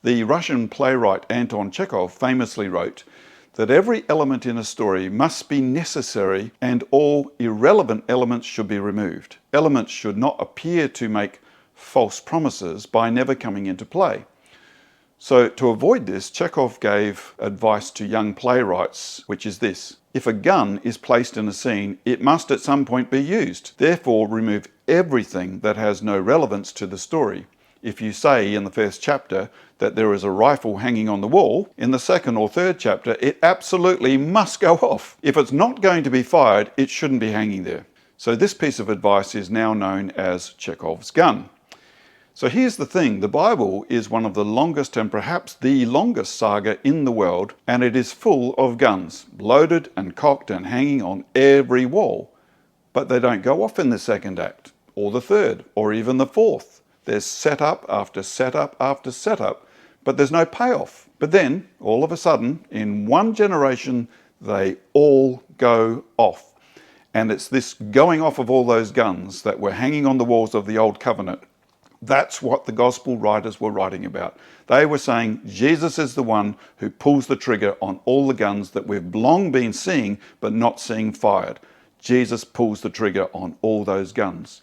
The Russian playwright Anton Chekhov famously wrote that every element in a story must be necessary and all irrelevant elements should be removed. Elements should not appear to make false promises by never coming into play. So to avoid this, Chekhov gave advice to young playwrights, which is this: if a gun is placed in a scene, it must at some point be used. Therefore, remove everything that has no relevance to the story. If you say in the first chapter that there is a rifle hanging on the wall, in the second or third chapter, it absolutely must go off. If it's not going to be fired, it shouldn't be hanging there. So this piece of advice is now known as Chekhov's gun. So here's the thing, the Bible is one of the longest and perhaps the longest saga in the world, and it is full of guns, loaded and cocked and hanging on every wall. But they don't go off in the second act, or the third, or even the fourth. There's setup after setup after setup, but there's no payoff. But then, all of a sudden, in one generation, they all go off. And it's this going off of all those guns that were hanging on the walls of the Old Covenant. That's what the gospel writers were writing about. They were saying Jesus is the one who pulls the trigger on all the guns that we've long been seeing but not seeing fired. Jesus pulls the trigger on all those guns.